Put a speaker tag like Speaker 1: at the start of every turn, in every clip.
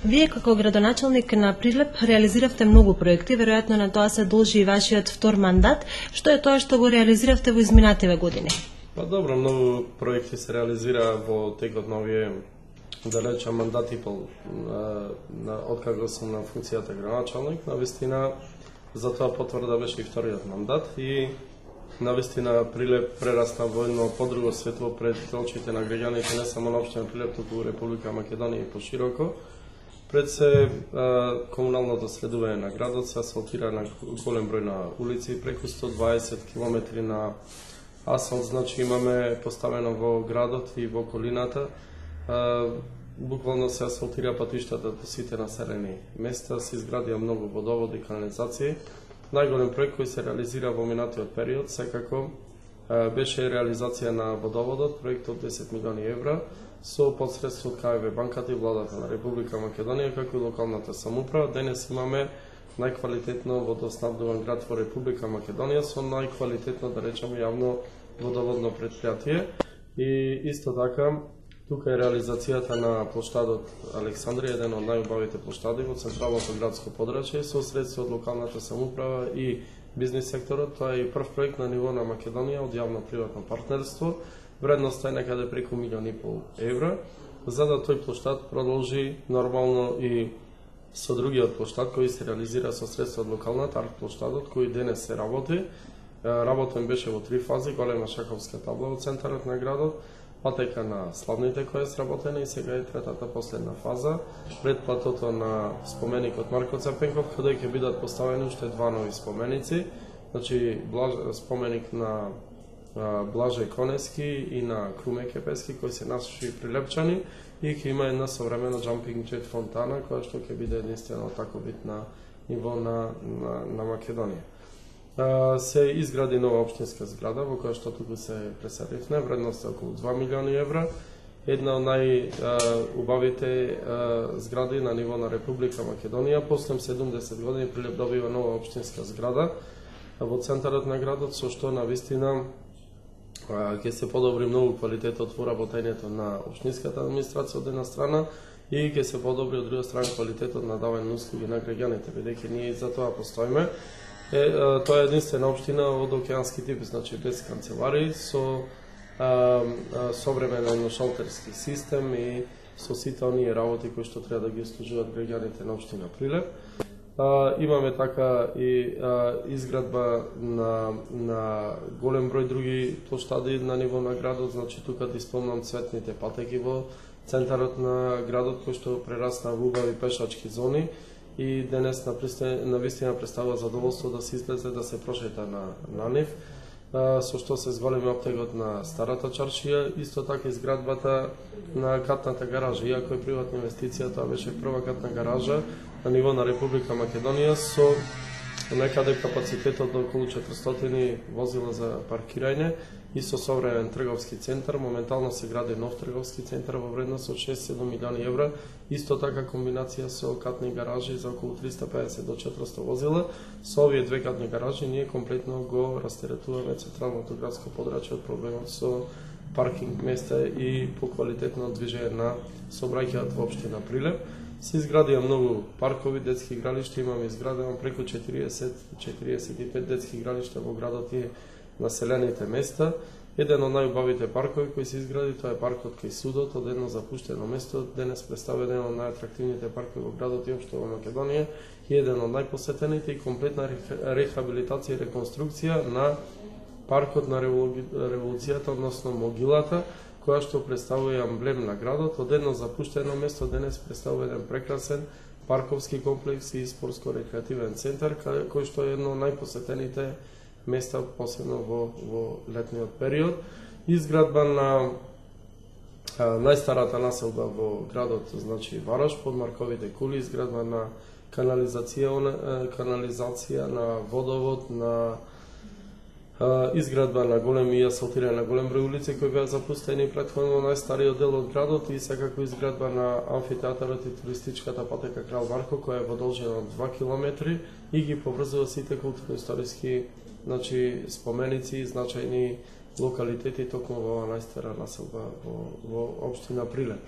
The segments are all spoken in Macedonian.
Speaker 1: Вие како градоначалник на Прилеп реализиравте многу проекти, веројатно на тоа се должи и вашиот втор мандат. Што е тоа што го реализиравте во изминативе години?
Speaker 2: Па добро, многу проекти се реализира во текот на овие далеча мандат и пол откако сум на функцијата градоначалник. Навистина за тоа потврда беше и вториот мандат и навистина Прилеп прерасна во едно подруго светло пред очите на граѓаните не само на општина Прилеп, туку у Република Македонија и пошироко. Пред се комуналното следување на градот се асфалтира на голем број на улици, преку 120 км на асфалт, значи имаме поставено во градот и во околината. Буквално се асфалтира патиштата до сите населени места, се изградија многу водоводи и канализации. Најголем проект кој се реализира во минатиот период секако беше реализација на водоводот, проект од 10 милиони евра со подсредство од КФВ банката и владата на Република Македонија, како и локалната самоуправа. Денес имаме најквалитетно водоснабдуван град во Република Македонија со најквалитетно, да речеме, јавно водоводно предпријатие. И исто така, тука е реализацијата на плоштадот Александрија, еден од најубавите плоштади во централното градско подрачје, со средства од локалната самоуправа и бизнис секторот. Тоа е и прв проект на ниво на Македонија од јавно-приватно партнерство. Вредноста е некаде преку 1,5 милиони евра, за да тој плоштад продолжи нормално и со другиот плоштад кој се реализира со средства од локалната арт-плоштадот, кој денес се работи. Работен беше во 3 фази: голема шаковска табла во центарот на градот, патека на славните која е сработена и сега е третата последна фаза пред платото на споменикот Марко Црпенков, каде ќе бидат поставени уште 2 нови споменици, значи споменик на Блажај Конески и на Круме Кепески, кои се наши прилепчани, и ќе има една современа jumping jet фонтана, која што ќе биде единствено таков вид на ниво на Македонија. Се изгради нова општинска зграда во која што туку се преселивме, вредност е околу 2 милиони евра. Една од најубавите згради на ниво на Република Македонија. После 70 години Прилеп добива нова општинска зграда во центарот на градот, со што навистина ќе се подобри многу квалитетот во работењето на општинската администрација од една страна и ќе се подобри од друга страна квалитетот на давање на услуги на граѓаните, бидејќи ние и за тоа постоиме. Тоа е единствена општина од океански тип, значи без канцелари, со современен шалтерски систем и со сите оние работи кои што треба да ги услужуваат граѓаните на општина Прилеп. Имаме така и изградба на голем број други плоштади на ниво на градот, значи тука да спомнам цветните патеки во центарот на градот, кој што прерасна во убави пешачки зони и денес навистина представува задоволство да се излезе, да се прошета на нив, со што се зголеми оптегот на старата чаршија. Исто така изградбата на катната гаража, иако е приватна инвестиција, тоа беше прва катна гаража на ниво на Република Македонија со некаде капацитетот до околу 400 возила за паркирање и со современ трговски центар. Моментално се гради нов трговски центар во вредност од 6-7 милиони евра. Исто така комбинација со катни гаражи за околу 350 до 400 возила. Со овие 2 катни гаражи ние комплетно го растеретуваме централното градско подрачје од проблемот со паркинг места и по квалитетно движење на сообраќајот во општина Прилеп. Се изградија многу паркови, детски игралишта, имаме изградено преку 45 детски игралишта во градот и населените места. Еден од најубавите паркови кои се изгради, тоа е паркот кај судот, од едно запуштено место, денес представува еден од најатрактивните паркови во градот и општо во Македонија и еден од најпосетените и комплетна рехабилитација и реконструкција на паркот на револуцијата, односно могилата, која што представува амблем на градот. Од едно запуштено место денес представува еден прекрасен парковски комплекс и спортско-рекреативен центар, кој што е едно од најпосетените места, посебно во летниот период. Изградба на најстарата населба во градот, значи Вараш, под Марковите кули, изградба на канализација, на водовод, на изградба на големи и асфалтирање на голем број улици кои беа запустени претходно најстариот дел од градот и секако изградба на амфитеатарот и туристичката патека Крал Варко, која е во должина од 2 километри и ги поврзува сите културно-историски, значи споменици и значајни локалитети токму во оваа најстара населба во општина Прилеп.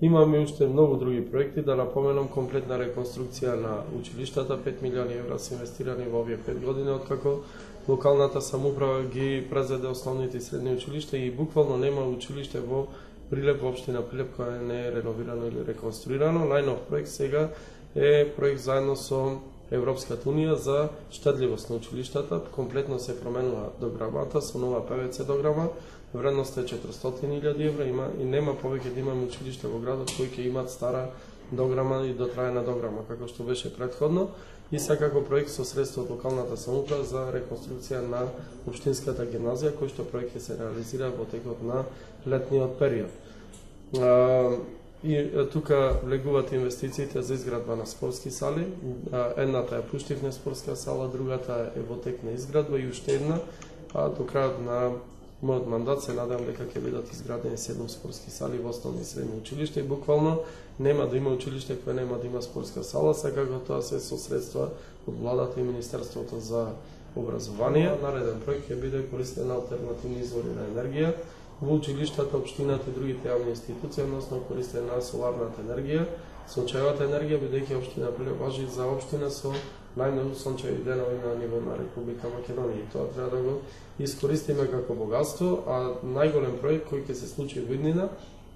Speaker 2: Имаме уште многу други проекти, да напоменам комплетна реконструкција на училиштата, 5 милиони евра се инвестирани во овие 5 години, откако локалната самоуправа ги презеде основните и средни училишта и буквално нема училиште во Прилеп, во општина Прилеп, која не е реновирано или реконструирано. Најнов проект сега е проект заедно со Европската унија за штедливост на училиштата. Комплетно се променува дограмата со нова ПВЦ дограма. Вредноста е 400.000 евра, и нема повеќе да имаме училиште во градот кои ќе имат стара дограма и дотраена дограма, како што беше претходно. И секако проект со средства од локалната самоуправа за реконструкција на општинската гимназија, кој што проект ќе се реализира во текот на летниот период. И тука влегуваат инвестициите за изградба на спортски сали. Едната е Пуштивна спортска сала, другата е во тек на изградба и уште една, а до крајот на мојот мандат се надевам дека ќе бидат изградени 7 спортски сали во основни и средни училишта и буквално нема да има училиште кое нема да има спортска сала, секако тоа се со средства од владата и Министерството за образование. Нареден проект ќе биде користен на алтернативни извори на енергија во училиштата, општината и другите јавни институции, односно користен на соларната енергија, сончевата енергија, бидејќи општина Прилеп важи за општина со најмногу сончеви денови на ниво на Република Македонија. И тоа треба да го искористиме како богатство, а најголем проект кој ќе се случи во иднина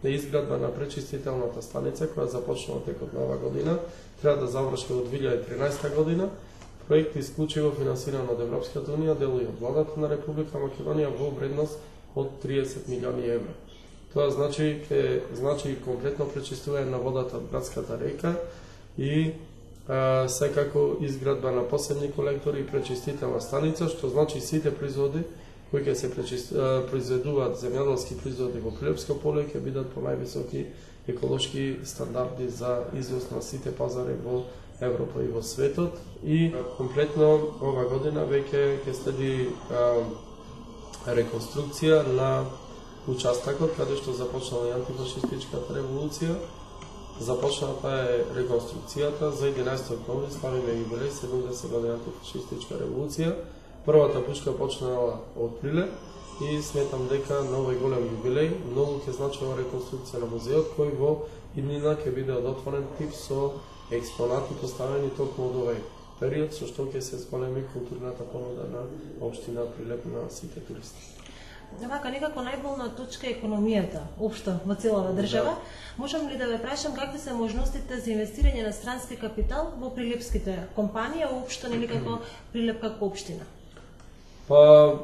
Speaker 2: е изградба на пречистителната станица која започнува текот на оваа година, треба да заврши во 2013 година. Проект исклучиво финансиран од Европската унија, делува од владата на Република Македонија во вредност од 30 милиони евра. Тоа значи комплетно пречистување на водата од градската река и секако изградба на посебни колектори и пречистителна станица, што значи сите производи кои ќе се произведуваат, земјоделски производи во Прилепско поле, ќе бидат по највисоки еколошки стандарди за извоз на сите пазари во Европа и во светот. И комплетно ова година веќе ќе следи реконструкција на участокот каде што започнала и антифашистичката револуција. Започната е реконструкцијата за 11 октомври, славиме јубилеј 70 години антифашистичка револуција. Првата пушка почнала од Прилеп и сметам дека на овој голем јубилеј многу ќе значи ова реконструкција на музеот, кој во иднина ќе биде од отворен тип со експонати поставени токму од овој период, со што ќе се зголеми културната понуда на општина Прилеп на сите туристи.
Speaker 1: Вака, некако најболна точка е економијата, општо во целава држава. Можам ли да ве прашам какви се можностите за инвестирање на странски капитал во прилепските компании, општо нели како Прилеп како општина?
Speaker 2: Па,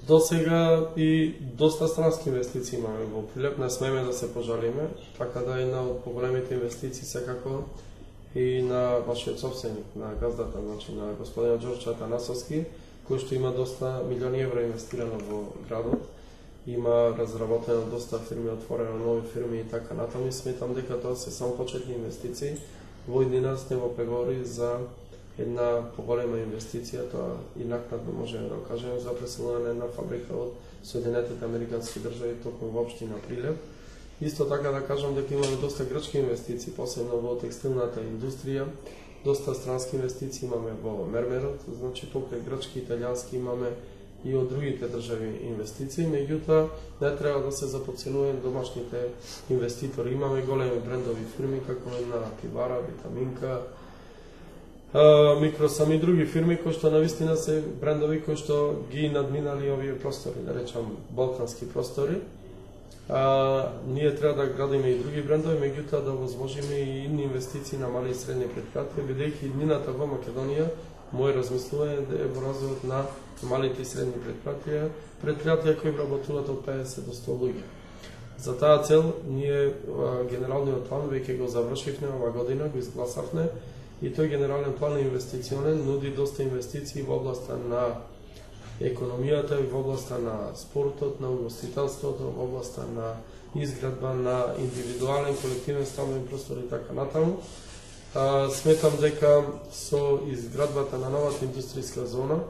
Speaker 2: до сега и доста странски инвестиции имаме во Прилеп, не смееме да се пожалиме, така да една од поголемите инвестиции секако и на вашиот собственик, на газдата, значи на господинот Ѓорче Атанасовски, кој што има доста милиони евра инвестирано во градот. Има разработено доста фирми, отворено нови фирми и така натаму. Сметам дека тоа се само почетни инвестиции. Во иднина сте во преговори за една поголема инвестиција, тоа и накнадно можеме да кажеме, за преселување на една фабрика од Соединетите Американски држави токму во општина Прилеп. Исто така да кажам дека имаме доста грчки инвестиции, посебно во текстилната индустрија. Доста странски инвестиции имаме во мермерот, значи покрај грчки, италијански имаме и од другите држави инвестиции, меѓутоа не треба да се заподценуваат домашните инвеститори. Имаме големи брендови фирми како на Кибара, Витаминка, Микросам и други фирми кои што навистина се брендови кои што ги надминали овие простори, да речам балкански простори. Ние треба да градиме и други брендови, меѓутоа да возможиме и инвестиции на мали и средни предпријатија, бидејќи иднината во Македонија, мој размислување е во развојот на малите и средни предпријатија кои вработуваат од 50 до 100 луѓе. За таа цел ние генералниот план веќе го завршивме оваа година, го изгласавме и тој генерален план инвестиционен нуди доста инвестиции во областа на економијата и во областа на спортот, на угостителството, во областа на изградба на индивидуален, колективен стамбен простор и така натаму. Сметам дека со изградбата на новата индустријска зона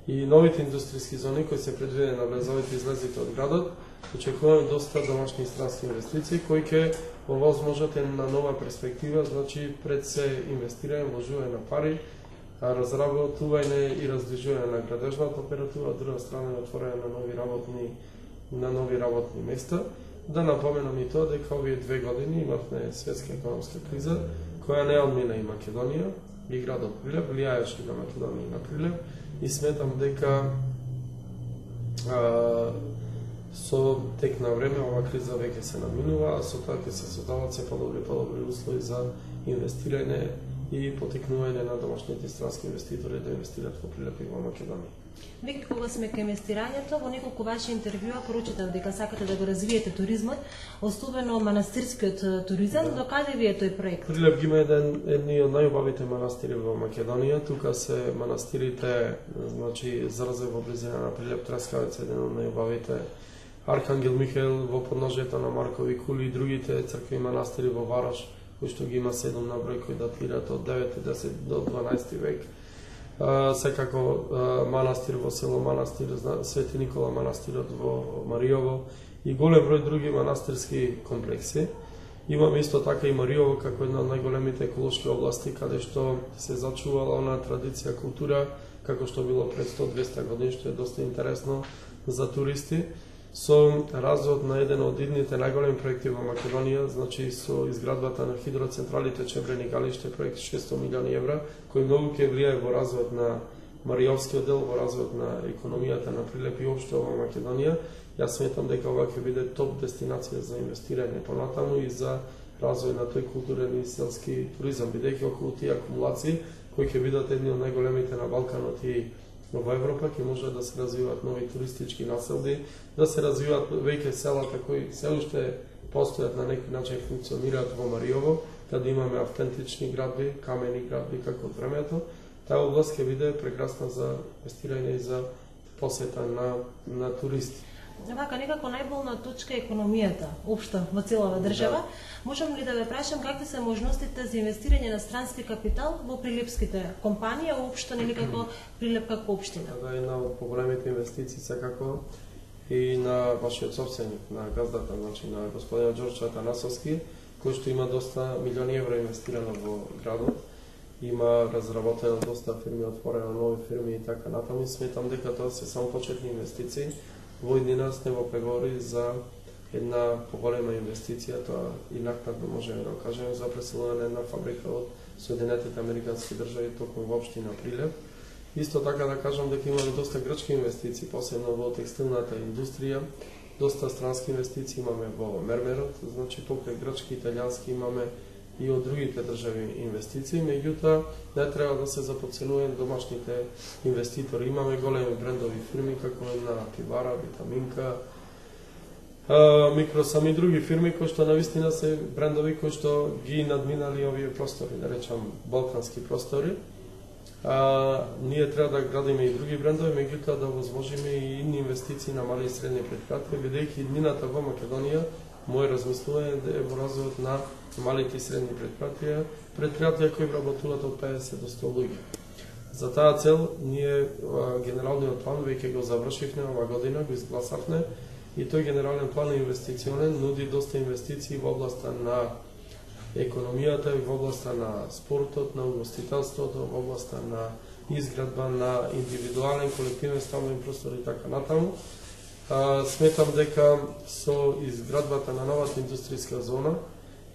Speaker 2: и новите индустријски зони кои се предвидени на влезовите и излезите од градот, очекуваме доста домашни и странски инвестиции кои ќе овозможат една нова перспектива, значи пред се инвестирање, вложување на пари, разработување и раздвижување на градежната оператива, од друга страна отворање на нови работни места. Да напоменам и тоа дека овие 2 години имавме светска економска криза, која не одмина и Македонија, и градот Прилеп, влијаеше на Македонија и на Прилеп, и сметам дека со тек на време ова криза веќе се надминува, а со тоа ќе се создават се подобри услови за инвестирање и потикнување на домашните странски инвеститори да инвестираат во Прилеп и во Македонија.
Speaker 1: Веќе кога сме кај инвестирањето, во неколку ваши интервјуа прочитав дека сакате да го развиете туризмот, особено манастирскиот туризам. До каде ви е тој проект?
Speaker 2: Прилеп ги има едни од најубавите манастири во Македонија. Тука се манастирите, значи за разлика во близина на Прилеп, Траскавец е еден од најубавите. Архангел Михаил во подножјето на Маркови кули и другите цркви и манастири во Варош, кои што ги има 7 на број, кои датираат од 9, 10 до 12 век. Секако манастир во село Манастир, Свети Никола манастирот во Мариово и голем број други манастирски комплекси. Имаме исто така и Мариово како една од најголемите еколошки области каде што се зачувала онаа традиција, култура како што било пред 100-200 години, што е доста интересно за туристи. Со развојот на еден од идните најголеми проекти во Македонија, значи со изградбата на хидроцентралите Чебрен и Галиште, проект 600 милиони евра, кој многу ќе влијае во развојот на Мариовскиот дел, во развојот на економијата на Прилеп и општо во Македонија. Јас сметам дека ова ќе биде топ дестинација за инвестирање понатаму и за развој на тој културен и селски туризам, бидејќи околу тие акумулации кои ќе бидат едни од најголемите на Балканот и во Европа, ќе може да се развиваат нови туристички населби, да се развиваат веќе селата кои се уште постојат на некој начин функционираат во Мариово, каде имаме автентични градби, камени градби како од времето. Таа област ќе биде прекрасна за инвестирање и за посета на туристи.
Speaker 1: Вака, некако најболна точка е економијата, општо во целава држава. Можам ли да ве прашам какви се можностите за инвестирање на странски капитал во прилепските компании, а општо нели како Прилеп како општина?
Speaker 2: Да, една од поголемите инвестиции секако и на вашиот собственик, на газдата, значи на господинот Ѓорче Атанасовски, кој што има доста милиони евра инвестирано во градот. Има разработено доста фирми, отворено нови фирми и така натаму. Сметам дека тоа се само почетни инвестиции. Во иднина сме во преговори за една поголема инвестиција, тоа и накнадно можеме да кажеме, за преселување на една фабрика од Соединетите Американски држави токму во општина Прилеп. Исто така да кажам дека имаме доста грчки инвестиции, посебно во текстилната индустрија, доста странски инвестиции имаме во мермерот, значи покрај грчки, италијански имаме и од другите држави инвестиции, меѓутоа не треба да се заподценуваат домашните инвеститори. Имаме големи брендови фирми како на Пивара, Витаминка, Микросам и други фирми кои што навистина се брендови кои што ги надминали овие простори, да речам балкански простори. Ние треба да градиме и други брендови, меѓутоа да возможиме и идни инвестиции на мали и средни предпријатија, бидејќи иднината во Македонија, моје размислување е во развојот на малите и средни предпријатија кои вработуваат од 50 до 100 луѓе. За таа цел ние генералниот план веќе го завршивме ова година, го изгласавме и тој генерален план инвестиционен нуди доста инвестиции во областа на економијата и во областа на спортот, на угостителството, во областа на изградба на индивидуален колективен стамбен простор и така натаму. Сметам дека со изградбата на новата индустријска зона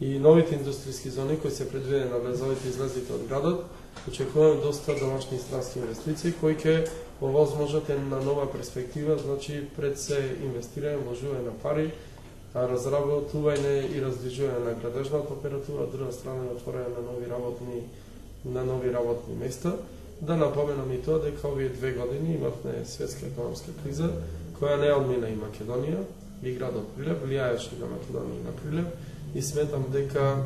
Speaker 2: и новите индустријски зони кои се предвидени на влезовите и излезите од градот, очекуваме доста домашни и странски инвестиции кои ќе овозможат една нова перспектива, значи пред се инвестирање, вложување на пари, разработување и раздвижување на градежната оператива, од друга страна отворање на нови работни места. Да напоменам и тоа дека овие 2 години имавме светска економска криза, која не одмина и Македонија, и градот Прилеп, влијаеше на Македонија и на Прилеп, и сметам дека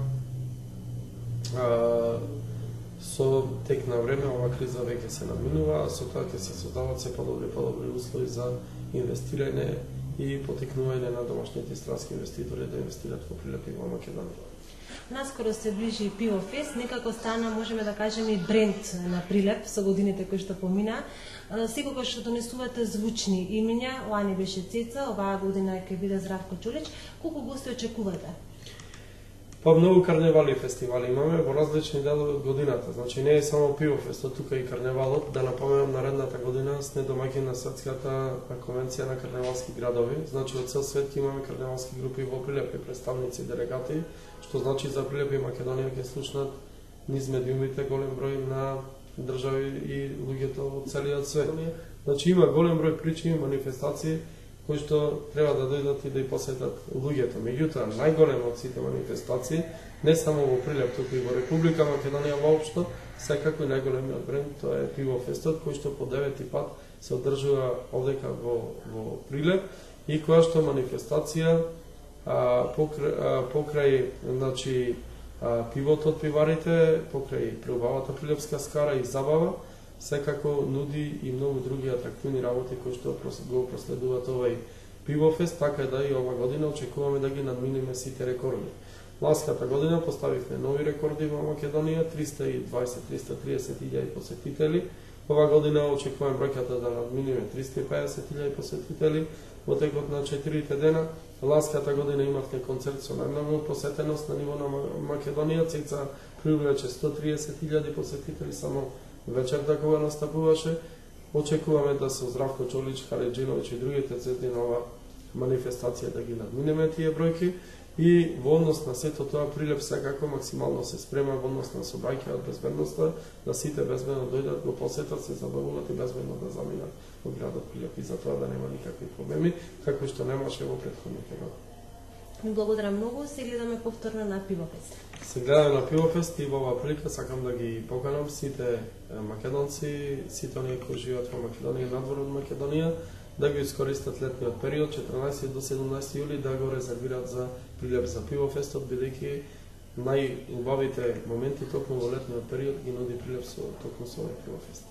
Speaker 2: со тек на време ова криза веќе се надминува, а со тоа ќе се создават се подобри услови за инвестирање и потикнување на домашните странски инвеститори да инвестираат во Прилеп и во Македонија.
Speaker 1: Наскоро се ближи Пиво Фест, некако стана, можеме да кажеме, и бренд на Прилеп со годините кои што помина. Секогаш што донесувате звучни имиња, лани беше Цеца, оваа година ќе биде Здравко Чолич. Колку гости очекувате?
Speaker 2: Па многу карневали и фестивали имаме во различни делови од годината. Значи не е само пивофестот, тука и карневалот. Да напоменам, наредната година сме домаќин на Светската конвенција на карневалски градови. Значи од цел свет имаме карневалски групи во Прилеп, представници, делегати, што значи за Прилеп и Македонија ќе слушнат низ медиумите голем број на држави и луѓето од целиот свет. Значи има голем број причини, манифестации кои што треба да дојдат и да ја посетат луѓето. Меѓутоа, најголем од сите манифестации, не само во Прилеп, туку и во Република Македонија воопшто, секако најголемиот бренд тоа е пивофестот, кој што по 9 пат се одржува овдека во Прилеп и која што манифестација покрај значи пивото од пиварите, покрај преубавата прилепска скара и забава, секако нуди и многу други атрактивни работи кои што го проследуваат овај пивофест, така да и ова година очекуваме да ги надминеме сите рекорди. Ласката година поставивме нови рекорди во Македонија, 320-330.000 посетители. Ова година очекуваме бројката да надминеме 350.000 посетители во текот на 4 дена. Ласката година имавме концерт со најмногу посетеност на ниво на Македонија, цеца привлече 130.000 посетители само вечерта кога настапуваше. Очекуваме да се Здравко Чолич, Хареджиновиќ и другите звезди на ова манифестација да ги надминеме тие бројки и во однос на сето тоа Прилеп секако максимално се спрема во однос на собраќајот безбедноста, да сите безбедно дојдат, го посетат, се забавуваат и безбедно да заминат во градот Прилеп и за тоа да нема никакви проблеми, како што немаше во претходните години.
Speaker 1: Благодарам многу, се гледаме повторно на Пивофест.
Speaker 2: Се гледаме на Пивофест и во оваа прилика сакам да ги поканам сите македонци, сите оние кои живеат во Македонија и надвор од Македонија, да ги искористат летниот период, 14 до 17 јули, да го резервираат за Прилеп за Пивофестот, бидејќи најубавите моменти токму во летниот период ги нуди Прилеп токму со овој Пивофест.